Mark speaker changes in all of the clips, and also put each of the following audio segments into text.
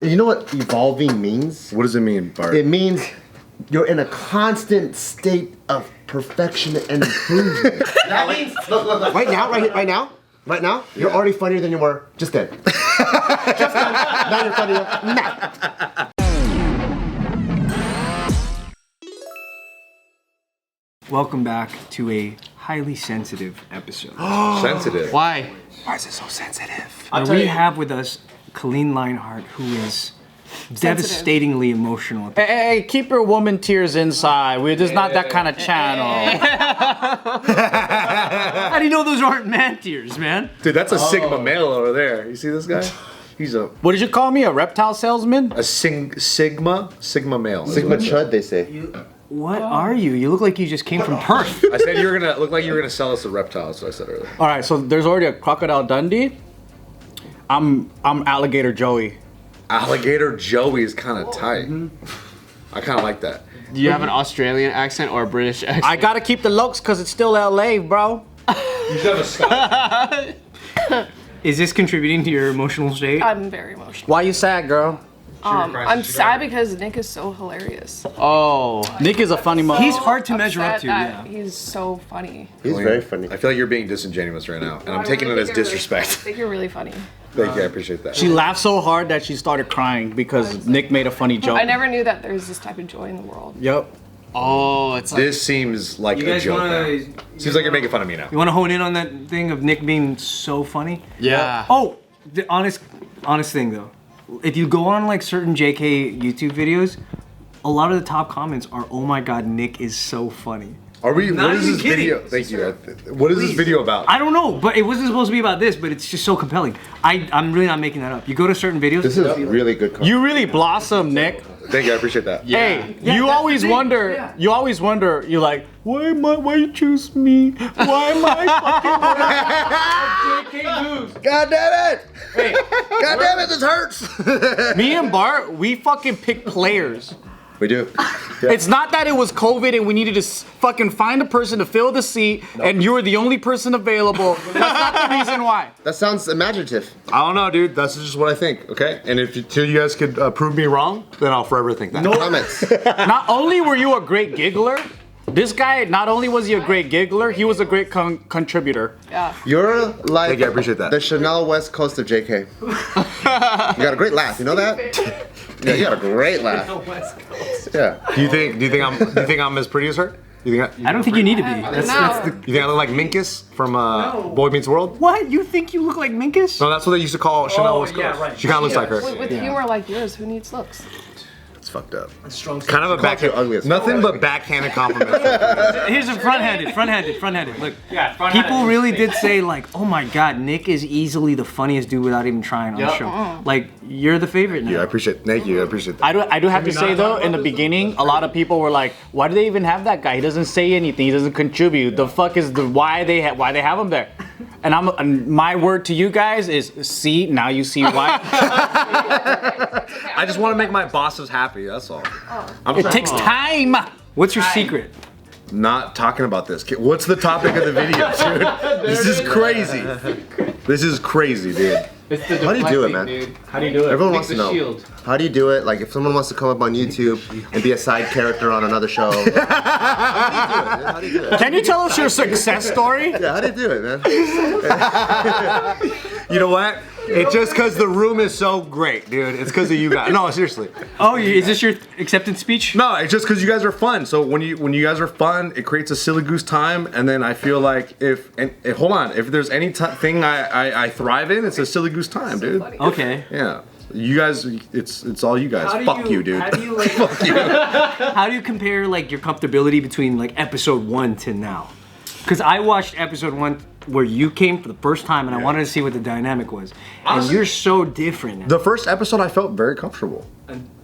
Speaker 1: You know what evolving means?
Speaker 2: What does it mean, Bart?
Speaker 1: It means you're in a constant state of perfection and improvement. That means, look. Right now, you're already funnier than you were just then. Just then. Now you're funnier. Now.
Speaker 3: Welcome back to a highly sensitive episode.
Speaker 2: Sensitive?
Speaker 4: Why?
Speaker 3: Why is it so sensitive? We have with us Kalyne Lionheart, who is devastatingly emotional.
Speaker 4: Hey, keep your woman tears inside. We're just not that kind of channel.
Speaker 3: How do you know those aren't man tears, man?
Speaker 2: Dude, that's a Sigma male over there. You see this guy? He's a
Speaker 4: What did you call me? A reptile salesman?
Speaker 2: Sigma male.
Speaker 1: Sigma chud, they say.
Speaker 3: What are you? You look like you just came from Perth.
Speaker 2: I said you were gonna look like you were gonna sell us a reptile. That's what I said earlier.
Speaker 4: All right, so there's already a crocodile Dundee. I'm alligator Joey.
Speaker 2: Alligator Joey is kind of tight. I kind of like that.
Speaker 5: Do you have an Australian accent or a British accent?
Speaker 4: I gotta keep the looks because it's still LA, bro.
Speaker 2: You should have a Scottish.
Speaker 3: Is this contributing to your emotional state?
Speaker 6: I'm very emotional.
Speaker 4: Why you sad, girl?
Speaker 6: I'm sad because Nick is so hilarious.
Speaker 4: Oh, Nick is a funny mother.
Speaker 3: He's hard to measure up
Speaker 6: Upset
Speaker 3: to,
Speaker 6: that
Speaker 3: yeah.
Speaker 6: He's so funny.
Speaker 1: He's very funny.
Speaker 2: I feel like you're being disingenuous right now, and I'm taking it as disrespect.
Speaker 6: I think you're really funny.
Speaker 2: Thank you, I appreciate that.
Speaker 4: She laughed so hard that she started crying because Nick made a funny joke.
Speaker 6: I never knew that there's this type of joy in the world.
Speaker 4: Yep.
Speaker 5: Oh, it's like
Speaker 2: This seems like
Speaker 3: You
Speaker 2: a
Speaker 3: guys
Speaker 2: joke.
Speaker 3: wanna-
Speaker 2: now.
Speaker 3: you
Speaker 2: Seems like you're making fun of me now.
Speaker 3: You want to hone in on that thing of Nick being so funny?
Speaker 5: yeah.
Speaker 3: Oh, the honest thing though. If you go on like certain JK YouTube videos, a lot of the top comments are, "Oh my God, Nick is so funny."
Speaker 2: Are we?
Speaker 3: Not
Speaker 2: What is
Speaker 3: even
Speaker 2: this
Speaker 3: kidding.
Speaker 2: video? Thank you. What is this video about?
Speaker 3: I don't know, but it wasn't supposed to be about this, but it's just so compelling. I'm really not making that up. You go to certain videos.
Speaker 1: This is really good content.
Speaker 4: You really blossom, Nick.
Speaker 2: Thank you, I appreciate that.
Speaker 4: Hey,
Speaker 3: Yeah,
Speaker 4: you
Speaker 3: that's
Speaker 4: always
Speaker 3: the thing.
Speaker 4: wonder.
Speaker 3: Yeah.
Speaker 4: You always wonder. You're like, why you choose me? Why am I fucking JK News?
Speaker 2: God damn it!
Speaker 4: Hey,
Speaker 2: God damn it! This hurts.
Speaker 4: me and Bart, we fucking pick players.
Speaker 1: We do.
Speaker 4: It's not that it was COVID and we needed to fucking find a person to fill the seat, and you were the only person available. That's not the reason why.
Speaker 1: That sounds imaginative.
Speaker 2: I don't know, dude. That's just what I think. Okay, and if you guys could prove me wrong, then I'll forever think that.
Speaker 1: Comments.
Speaker 4: Not only were you a great giggler, this guy, not only was he a great giggler, he was a great contributor.
Speaker 6: Yeah.
Speaker 1: You're like
Speaker 2: Thank you, I appreciate that.
Speaker 1: the Chanel West Coast of JK. You got a great laugh. You know that? Yeah, you got a great laugh. Yeah.
Speaker 2: Do you think I'm as pretty as her? You think
Speaker 3: I don't think you need to be. That's the.
Speaker 2: you think I look like Minkus from Boy Meets World?
Speaker 3: What? You think you look like Minkus?
Speaker 2: No, that's what they used to call Chanel West Coast.
Speaker 3: yeah, right.
Speaker 2: She kind of looks like her.
Speaker 6: With humor like yours, who needs looks?
Speaker 2: It's fucked up.
Speaker 3: Strong.
Speaker 2: Kind of a
Speaker 1: you ugly as fuck.
Speaker 2: nothing but backhanded compliments.
Speaker 3: Here's a front-handed. Look, people really did say like, "Oh my God, Nick is easily the funniest dude without even trying on the show." Like, you're the favorite now.
Speaker 2: Yeah, I appreciate. Thank you. I appreciate that.
Speaker 4: I do have to say though, in the beginning, a lot of people were like, "Why do they even have that guy? He doesn't say anything. He doesn't contribute. The fuck is the why they have him there?" And my word to you guys is, see, now you see why.
Speaker 2: I just want to make my bosses happy. That's all.
Speaker 4: It takes time.
Speaker 3: What's your secret?
Speaker 2: Not talking about this. What's the topic of the video, dude? This is crazy. This is crazy, dude.
Speaker 1: How do you do it, man?
Speaker 4: How do you do it?
Speaker 1: Everyone wants to know. How do you do it? Like, if someone wants to come up on YouTube and be a side character on another show, how do you do it?
Speaker 4: Can you tell us your success story?
Speaker 1: Yeah, how do you do it, man?
Speaker 2: You know what? It's just because the room is so great, dude. It's because of you guys. No, seriously.
Speaker 3: Oh, is this your acceptance speech?
Speaker 2: No, it's just because you guys are fun. So when you guys are fun, it creates a silly goose time. And then I feel like if there's any thing I thrive in, it's a silly goose time, dude.
Speaker 3: Okay.
Speaker 2: Yeah. You guys, it's all you guys. Fuck you, dude.
Speaker 3: How do you like?
Speaker 2: Fuck you.
Speaker 3: How do you compare like your comfortability between like episode 1 to now? Because I watched episode 1 where you came for the first time, and I wanted to see what the dynamic was. And you're so different now.
Speaker 2: The first episode, I felt very comfortable.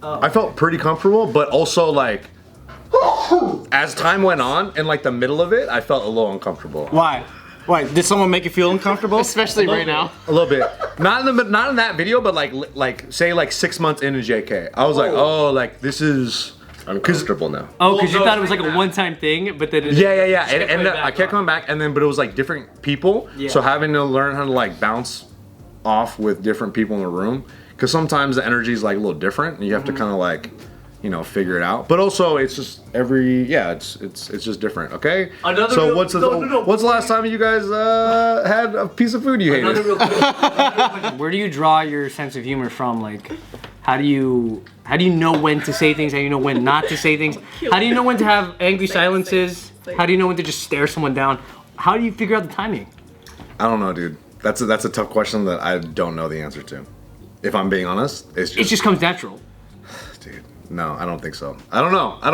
Speaker 2: I felt pretty comfortable, but also like, as time went on, in like the middle of it, I felt a little uncomfortable.
Speaker 4: Why? Why? Did someone make you feel uncomfortable?
Speaker 5: Especially right now.
Speaker 2: A little bit. Not in that video, but like say like 6 months into JK, I was like, oh, like this is.
Speaker 1: Uncomfortable now.
Speaker 3: Oh, because you thought it was like a one-time thing, but then it
Speaker 2: Yeah. And I kept coming back, and then but it was like different people.
Speaker 3: Yeah.
Speaker 2: So having to learn how to like bounce off with different people in the room because sometimes the energy is like a little different, and you have to kind of like, you know, figure it out. But also, it's just it's just different. Okay. So what's the last time you guys had a piece of food you hated?
Speaker 3: Where do you draw your sense of humor from? Like, how do you know when to say things? How do you know when not to say things? How do you know when to have angry silences? How do you know when to just stare someone down? How do you figure out the timing?
Speaker 2: I don't know, dude. That's a tough question that I don't know the answer to. If I'm being honest, it
Speaker 3: just comes natural.
Speaker 2: Dude, no, I don't think so. I don't know. I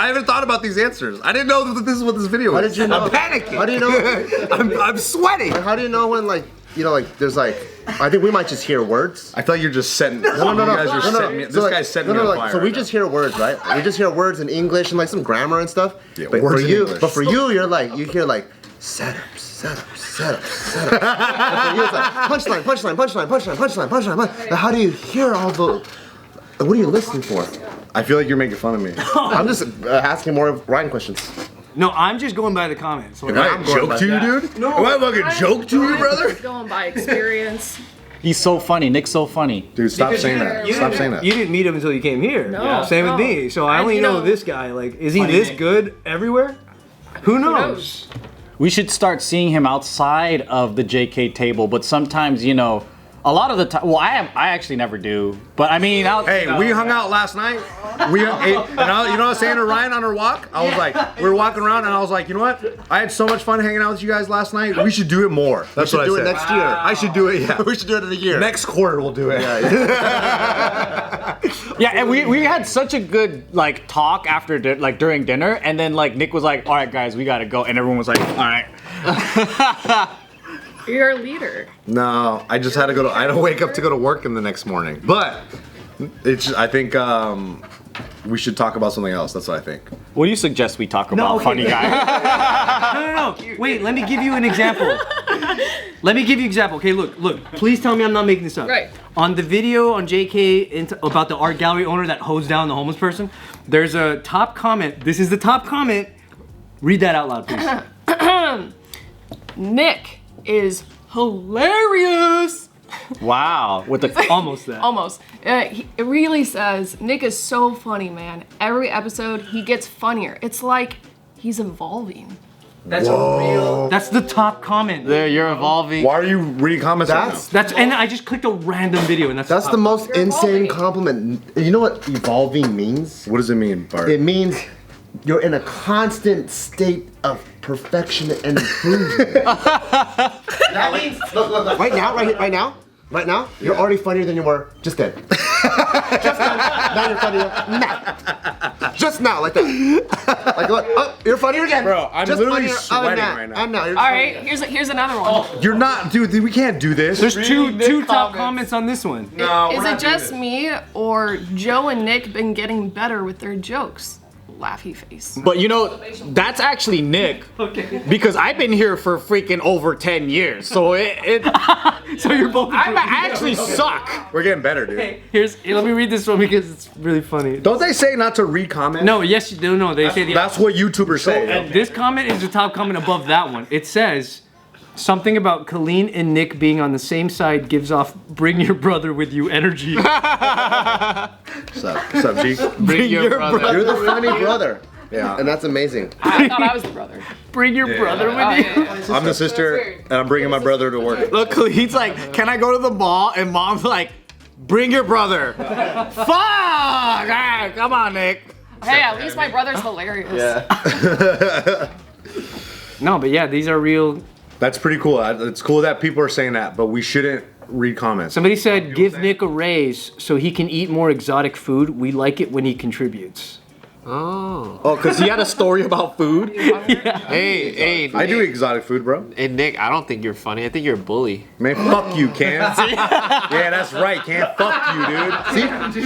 Speaker 2: haven't thought about these answers. I didn't know that this is what this video is.
Speaker 1: How did you know?
Speaker 2: I'm panicking.
Speaker 1: How do you know?
Speaker 2: I'm sweating.
Speaker 1: How do you know when, like, you know, like, there's like, I think we might just hear words.
Speaker 2: I thought you're just setting.
Speaker 1: No.
Speaker 2: You guys are setting me. This guy's setting me on fire.
Speaker 1: So we just hear words, right? We just hear words in English and like some grammar and stuff.
Speaker 2: Yeah,
Speaker 1: but
Speaker 2: words
Speaker 1: for
Speaker 2: in
Speaker 1: you,
Speaker 2: English.
Speaker 1: but for you, you're like, you hear like setup. And for you, it's like punchline. But how do you hear all the? What are you listening for?
Speaker 2: I feel like you're making fun of me.
Speaker 1: I'm just asking more Ryan questions.
Speaker 3: No, I'm just going by the comments.
Speaker 2: Am I a joke to you, dude?
Speaker 3: No.
Speaker 2: Am I a fucking joke to you, brother?
Speaker 6: Just going by experience.
Speaker 4: He's so funny. Nick's so funny.
Speaker 2: Dude, stop saying that. Stop saying that.
Speaker 3: You didn't meet him until you came here.
Speaker 6: No.
Speaker 3: Same with me. So I only know this guy. Like, is he this good everywhere? Who knows?
Speaker 4: We should start seeing him outside of the JK table, but sometimes, you know, a lot of the time, well, I actually never do, but I mean,
Speaker 2: Hey, we hung out last night. You know what I was saying to Ryan on our walk? I was like, we were walking around and I was like, you know what? I had so much fun hanging out with you guys last night. We should do it more. That's what I said.
Speaker 1: Do it next year.
Speaker 2: I should do it, yeah.
Speaker 1: We should do it in a year.
Speaker 2: Next quarter we'll do it.
Speaker 4: Yeah, and we had such a good like talk after like during dinner, and then like Nick was like, all right guys, we gotta go, and everyone was like, all right.
Speaker 6: You're a leader.
Speaker 2: No, I just had to I had to wake up to go to work in the next morning. But I think we should talk about something else. That's what I think.
Speaker 4: What do you suggest we talk about,
Speaker 3: okay.
Speaker 4: funny guy?
Speaker 3: No. Wait, let me give you an example. Okay, look. Please tell me I'm not making this up.
Speaker 6: Right.
Speaker 3: On the video on JK about the art gallery owner that hosed down the homeless person, there's a top comment. This is the top comment. Read that out loud, please.
Speaker 6: Nick is hilarious.
Speaker 4: Wow, with the
Speaker 3: Almost that.
Speaker 6: Almost. It really says, Nick is so funny, man. Every episode, he gets funnier. It's like he's evolving.
Speaker 3: That's real. That's the top comment.
Speaker 5: There, you're evolving.
Speaker 2: Why are you reading comments right now?
Speaker 3: That's and I just clicked a random video and
Speaker 1: That's the most insane compliment. You know what evolving means?
Speaker 2: What does it mean, Bart?
Speaker 1: It means you're in a constant state of perfection and improvement. That means look. Right now, you're already funnier than you were just then. Just now. Now you're funnier. Now. Just now, like that. Like what? Oh, you're funnier again.
Speaker 2: Bro, I'm
Speaker 1: just
Speaker 2: literally
Speaker 1: funnier.
Speaker 2: sweating right now.
Speaker 1: And now you're
Speaker 6: All right, here's another one.
Speaker 2: You're not, dude. We can't do this.
Speaker 3: There's two
Speaker 6: Nick
Speaker 3: top
Speaker 6: comments.
Speaker 3: comments on this one.
Speaker 2: No,
Speaker 6: Is
Speaker 2: we're
Speaker 6: it
Speaker 2: not doing
Speaker 6: just
Speaker 2: this.
Speaker 6: me or Joe and Nick been getting better with their jokes? Laughy face.
Speaker 4: But you know, that's actually Nick.
Speaker 3: Okay.
Speaker 4: Because I've been here for freaking over 10 years. So
Speaker 3: So you're both.
Speaker 4: I actually suck.
Speaker 2: We're getting better, dude.
Speaker 3: Let me read this one because it's really funny.
Speaker 2: Don't they say not to re-comment?
Speaker 3: No, yes, you do. No, they say the.
Speaker 2: That's what YouTubers say.
Speaker 3: And this comment is the top comment above that one. It says something about Kalyne and Nick being on the same side gives off "bring your brother with you" energy.
Speaker 2: What's up, G?
Speaker 5: Bring your brother.
Speaker 1: You're the funny brother.
Speaker 2: Yeah.
Speaker 1: And that's amazing.
Speaker 6: I thought I was the brother.
Speaker 3: Bring your brother with you.
Speaker 2: I'm the sister, and I'm bringing my brother to work.
Speaker 4: Look, he's like, can I go to the mall? And mom's like, bring your brother. Fuck! All right, come on, Nick.
Speaker 6: Hey, at least my brother's hilarious.
Speaker 3: No, but yeah, these are real.
Speaker 2: That's pretty cool. It's cool that people are saying that, but we shouldn't read comments.
Speaker 3: Somebody said, give Nick a raise so he can eat more exotic food. We like it when he contributes.
Speaker 4: Oh, because he had a story about food?
Speaker 5: Hey,
Speaker 2: I do exotic food, bro.
Speaker 5: Hey, Nick, I don't think you're funny. I think you're a bully.
Speaker 2: Man, fuck you, Cam. Yeah, that's right, Cam. Fuck you, dude.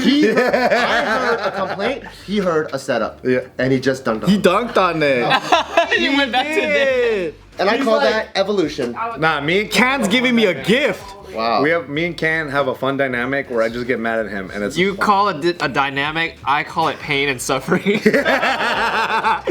Speaker 1: See, I heard a complaint. He heard a setup.
Speaker 2: Yeah.
Speaker 1: And he just dunked on
Speaker 4: He
Speaker 1: it.
Speaker 4: dunked on it.
Speaker 6: You went back to Nick.
Speaker 1: And I call that evolution.
Speaker 2: Nah, me and Cam,
Speaker 4: Can's giving me a gift.
Speaker 1: Wow.
Speaker 2: me and Can have a fun dynamic where I just get mad at him, and it's
Speaker 5: You
Speaker 2: fun.
Speaker 5: call it a dynamic. I call it pain and suffering.
Speaker 2: I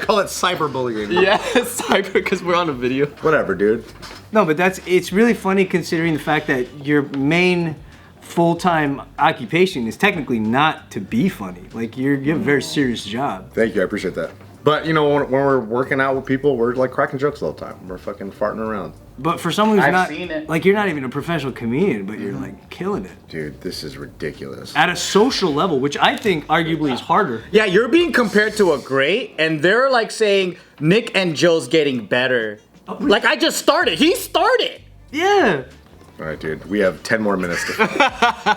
Speaker 2: call it cyberbullying.
Speaker 5: Yes, because we're on a video.
Speaker 2: Whatever, dude.
Speaker 3: No, but it's really funny considering the fact that your main full-time occupation is technically not to be funny. Like you have a very serious job.
Speaker 2: Thank you, I appreciate that. But you know, when we're working out with people, we're like cracking jokes all the time. We're fucking farting around.
Speaker 3: But for someone who's
Speaker 4: I've
Speaker 3: not,
Speaker 4: seen it.
Speaker 3: like you're not even a professional comedian, but you're like killing it.
Speaker 2: Dude, this is ridiculous.
Speaker 3: At a social level, which I think arguably is harder.
Speaker 4: Yeah, you're being compared to a great, and they're like saying Nick and Joe's getting better. Like I just started. He started.
Speaker 3: Yeah.
Speaker 2: All right, dude. We have 10 more minutes to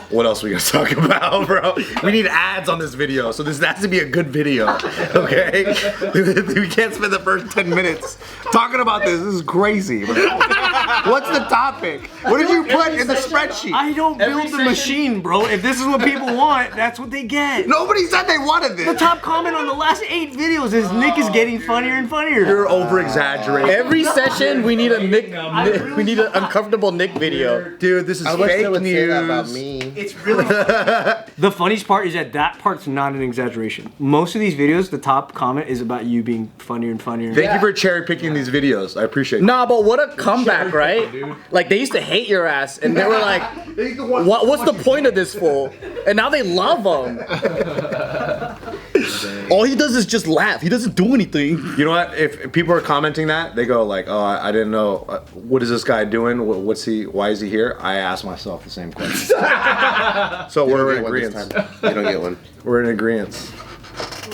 Speaker 2: What else are we gonna talk about, bro? We need ads on this video, so this has to be a good video, okay? We can't spend the first 10 minutes talking about this. This is crazy. What's the topic? What did you put in the spreadsheet?
Speaker 3: I don't build the machine, bro. If this is what people want, that's what they get.
Speaker 2: Nobody said they wanted
Speaker 3: The
Speaker 2: this.
Speaker 3: top comment on the last 8 videos is Nick is getting funnier and funnier.
Speaker 2: You're over-exaggerating.
Speaker 4: Every session we need a Nick. We need an uncomfortable Nick video.
Speaker 2: Dude, this is
Speaker 1: I wish they
Speaker 2: fake
Speaker 1: would say that about
Speaker 2: news.
Speaker 1: me.
Speaker 3: It's really the funniest part is that part's not an exaggeration. Most of these videos, the top comment is about you being funnier and funnier.
Speaker 2: Thank you for cherry picking these videos. I appreciate it.
Speaker 4: Nah, but what a comeback, right? Like they used to hate your ass, and they were like, "What's the point of this fool?" And now they love him. All he does is just laugh. He doesn't do anything.
Speaker 2: You know what? If people are commenting that, they go like, "Oh, I didn't know. What is this guy doing? What's he? Why is he here?" I ask myself the same question. So we're in agreement.
Speaker 1: You don't get one.
Speaker 2: We're in agreement.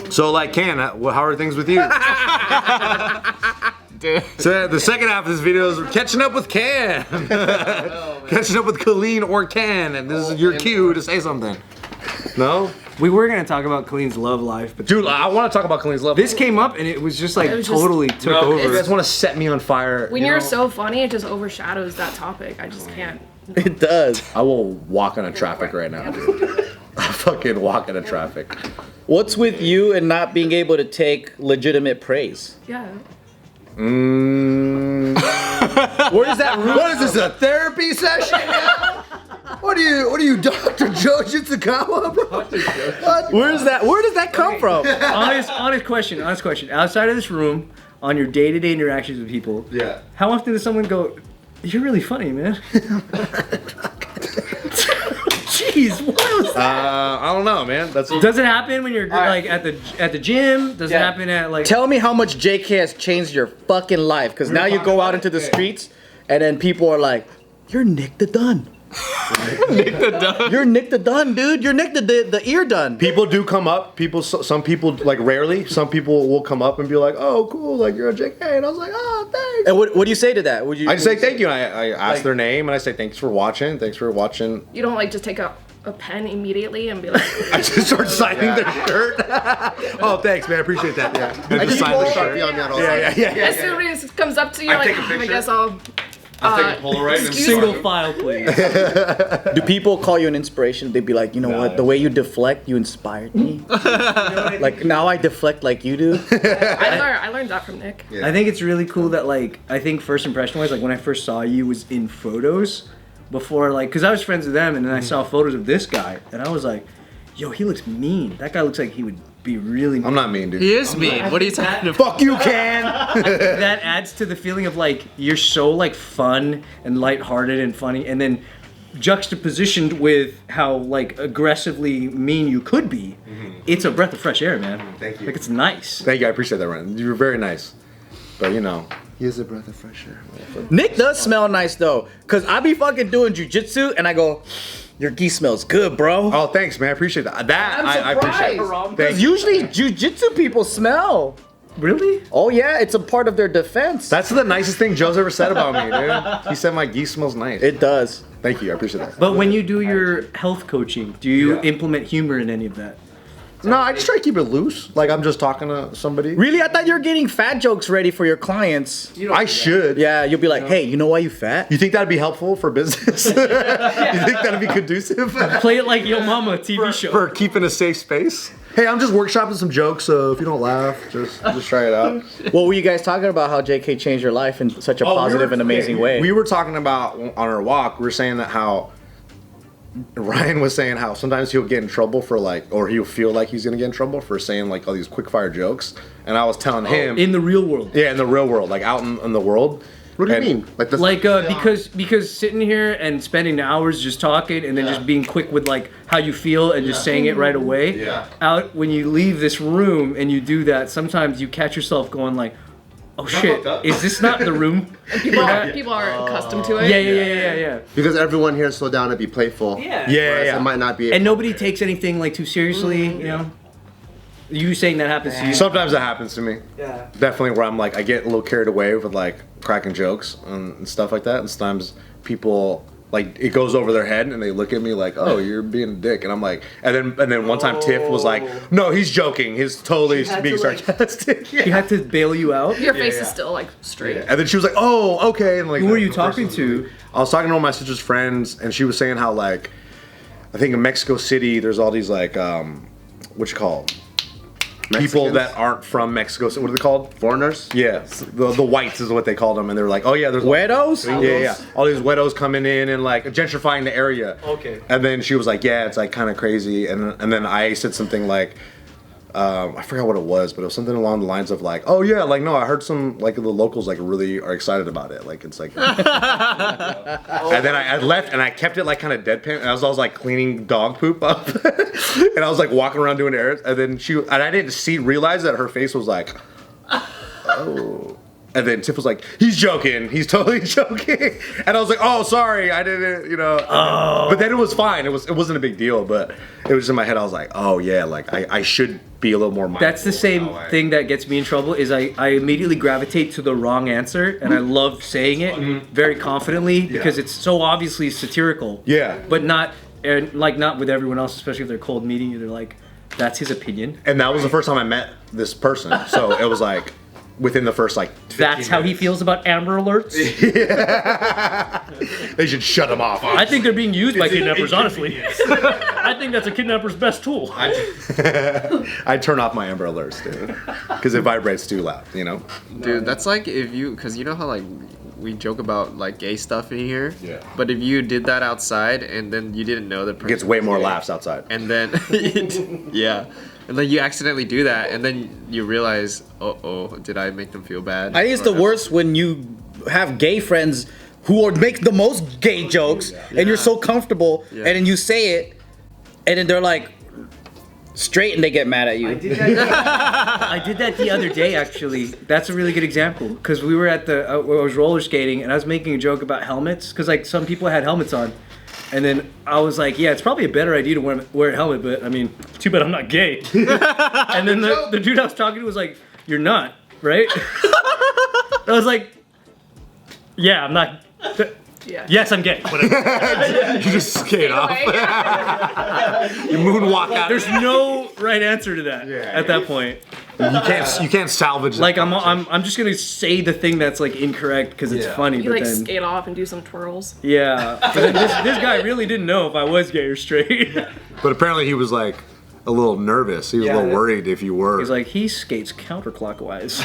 Speaker 2: So like, Ken, how are things with you?
Speaker 5: Dude.
Speaker 2: So the second half of this video is catching up with Ken. Catching up with Kalyne or Ken, and this is your cue to say something. No?
Speaker 3: We were gonna talk about Kalene's love life, but
Speaker 2: Dude, I want to talk about Kalyne's love.
Speaker 3: this came up and it was just like
Speaker 6: It was
Speaker 3: totally took
Speaker 2: You
Speaker 3: over.
Speaker 2: guys want to set me on fire.
Speaker 6: When
Speaker 2: you
Speaker 6: you're
Speaker 2: know?
Speaker 6: so funny, it just overshadows that topic. I just can't.
Speaker 4: It does.
Speaker 2: I will walk into traffic right now, dude. I'll fucking walk into traffic.
Speaker 4: What's with you and not being able to take legitimate praise?
Speaker 6: Yeah.
Speaker 2: Where is that room? What is this, a therapy session? What are you, Dr. Joe Jitsukawa, bro?
Speaker 4: Where does that come from?
Speaker 3: honest question. Outside of this room, on your day-to-day interactions with people,
Speaker 2: Yeah.
Speaker 3: how often does someone go, "You're really funny, man"? Jeez, what was that?
Speaker 2: I don't know, man.
Speaker 3: Does it happen when you're like at the gym? Does it happen at like?
Speaker 4: Tell me how much JK has changed your fucking life, because now you go out into the streets and then people are like, "You're Nick the Dunn."
Speaker 5: Nick the Dunn.
Speaker 4: You're Nick the Dunn, dude. You're Nick the ear Dunn.
Speaker 2: People do come up. Some people, like rarely, some people will come up and be like, "Oh, cool, like you're a JK," and I was like, "Oh, thanks."
Speaker 4: And what do you say to that? Would you?
Speaker 2: I just say thank you, and I ask their name, and I say thanks for watching. Thanks for watching.
Speaker 6: You don't like just take a pen immediately and be like.
Speaker 2: I just start signing their shirt. Oh, thanks, man. I appreciate that. Yeah.
Speaker 1: I
Speaker 2: just
Speaker 1: just
Speaker 2: sign the
Speaker 1: keep
Speaker 2: shirt.
Speaker 1: Sharpie on that all
Speaker 2: Yeah.
Speaker 6: As soon as it comes up to you, you're like,
Speaker 2: take a
Speaker 6: I
Speaker 2: picture.
Speaker 6: guess I'll.
Speaker 2: Take a Polaroid and
Speaker 6: excuse
Speaker 3: Single
Speaker 6: me.
Speaker 3: file, please.
Speaker 4: Do people call you an inspiration? They'd be like, you know what? The way you deflect, you inspired me. Like now I deflect like you do.
Speaker 6: I learned that from Nick.
Speaker 3: I think it's really cool that like I think first impression wise, like when I first saw you was in photos before, like because I was friends with them and then I saw photos of this guy and I was like, yo, he looks mean. That guy looks like he would be really mean.
Speaker 2: I'm not mean, dude.
Speaker 5: He is mean. What are you talking about?
Speaker 2: Fuck you, Ken.
Speaker 3: That adds to the feeling of like you're so like fun and lighthearted and funny and then juxtapositioned with how like aggressively mean you could be. It's a breath of fresh air, man.
Speaker 2: Thank you.
Speaker 3: Like it's nice.
Speaker 2: Thank you. I appreciate that, Ryan. You were very nice. But you know.
Speaker 1: He is a breath of fresh air.
Speaker 4: Nick does smell nice though, cause I be fucking doing jujitsu and I go, your gi smells good, bro.
Speaker 2: Oh, thanks, man. I appreciate that. I appreciate it. Thank
Speaker 4: Cause
Speaker 2: you.
Speaker 4: usually jujitsu people smell.
Speaker 3: Really?
Speaker 4: Oh yeah, it's a part of their defense.
Speaker 2: That's the nicest thing Joe's ever said about me, dude. He said my gi smells nice.
Speaker 4: It does.
Speaker 2: Thank you. I appreciate that.
Speaker 3: But when you do your health coaching, do you implement humor in any of that?
Speaker 2: No, I just try to keep it loose. Like I'm just talking to somebody.
Speaker 4: Really, I thought you were getting fat jokes ready for your clients.
Speaker 2: I should.
Speaker 4: Yeah, you'll be like, hey, you know why you fat?
Speaker 2: You think that'd be helpful for business? You think that'd be conducive
Speaker 3: Play it like Yo Mama TV show.
Speaker 2: for keeping a safe space? Hey, I'm just workshopping some jokes, so if you don't laugh, just try it out.
Speaker 4: What were you guys talking about? How JK changed your life in such a positive and amazing way?
Speaker 2: We were talking about on our walk. We were saying that how Ryan was saying how sometimes he'll get in trouble for like, or he'll feel like he's gonna get in trouble for saying like all these quick fire jokes. And I was telling him
Speaker 3: In the real world.
Speaker 2: yeah, in the real world, like out in the world.
Speaker 1: What do you mean?
Speaker 3: Because sitting here and spending hours just talking and then just being quick with like how you feel and just saying it right away.
Speaker 2: Yeah.
Speaker 3: Out when you leave this room and you do that, sometimes you catch yourself going like, oh shit, is this not the room?
Speaker 6: People are accustomed to it.
Speaker 3: Yeah.
Speaker 1: Because everyone here is so down to be playful.
Speaker 3: Yeah.
Speaker 1: It might not be.
Speaker 3: And nobody takes anything like too seriously, you know? You saying that happens to you?
Speaker 2: Sometimes that happens to me.
Speaker 3: Yeah.
Speaker 2: Definitely where I'm like, I get a little carried away with like cracking jokes and stuff like that. And sometimes people, like, it goes over their head and they look at me like, oh, you're being a dick. And I'm like, and then one time Tiff was like, no, he's joking. He's totally being sarcastic.
Speaker 3: He had to bail you out?
Speaker 6: Your face is still like straight.
Speaker 2: Yeah. And then she was like, oh, okay. And like,
Speaker 3: who were you talking to?
Speaker 2: I was talking to one of my sister's friends and she was saying how like, I think in Mexico City, there's all these like, what you call it? People that aren't from Mexico. So what are they called?
Speaker 1: Foreigners?
Speaker 2: Yeah, the whites is what they called them, and they're like, oh yeah, there's
Speaker 4: Weirdos?
Speaker 2: Yeah. All these weirdos coming in and like gentrifying the area.
Speaker 3: Okay.
Speaker 2: And then she was like, yeah, it's like kind of crazy, and then I said something like, I forgot what it was, but it was something along the lines of like, oh yeah, like no, I heard some like the locals like really are excited about it, like it's like. And then I left and I kept it like kind of deadpan, and I was like cleaning dog poop up, and I was like walking around doing errands, and then I didn't realize that her face was like, oh. And then Tiff was like, he's joking. He's totally joking. And I was like, oh, sorry. I didn't, you know. Oh. But then it was fine. It wasn't a big deal. But it was in my head. I was like, oh, yeah, like I should be a little more mindful.
Speaker 3: That's the same thing that gets me in trouble is I immediately gravitate to the wrong answer. And I love saying it very confidently because it's so obviously satirical.
Speaker 2: Yeah.
Speaker 3: But not with everyone else, especially if they're cold meeting you. They're like, that's his opinion.
Speaker 2: And that was the first time I met this person. So it was like, within the first like 15
Speaker 3: That's how
Speaker 2: minutes.
Speaker 3: he feels about Amber Alerts?
Speaker 2: They should shut him off.
Speaker 3: I think they're being used by kidnappers, honestly. I think that's a kidnapper's best tool.
Speaker 2: I turn off my Amber Alerts, dude. Because it vibrates too loud, you know?
Speaker 5: Dude, that's like if you, because you know how like we joke about like gay stuff in here?
Speaker 2: Yeah.
Speaker 5: But if you did that outside and then you didn't know the person
Speaker 2: It gets way
Speaker 5: was
Speaker 2: more
Speaker 5: gay,
Speaker 2: laughs outside.
Speaker 5: And then, yeah. And then you accidentally do that, and then you realize, oh, did I make them feel bad?
Speaker 4: I think it's the worst when you have gay friends who make the most gay jokes, and you're so comfortable, and then you say it, and then they're like straight, and they get mad at you.
Speaker 3: I did that the other day, actually. That's a really good example, because we were at I was roller skating, and I was making a joke about helmets, because like some people had helmets on. And then I was like, yeah, it's probably a better idea to wear a helmet, but I mean, too bad I'm not gay. And then the dude I was talking to was like, you're not, right? I was like, yeah, I'm not.
Speaker 6: Yeah.
Speaker 3: Yes, I'm gay.
Speaker 2: You just skate off. You moonwalk out.
Speaker 3: There's no right answer to that at that point.
Speaker 2: You can't salvage.
Speaker 3: Like I'm just gonna say the thing that's like incorrect because it's funny.
Speaker 6: You
Speaker 3: but
Speaker 6: like
Speaker 3: then
Speaker 6: skate off and do some twirls.
Speaker 3: yeah. But then this guy really didn't know if I was gay or straight.
Speaker 2: But apparently he was like a little nervous. He was a little worried if you were.
Speaker 3: He's like he skates counterclockwise.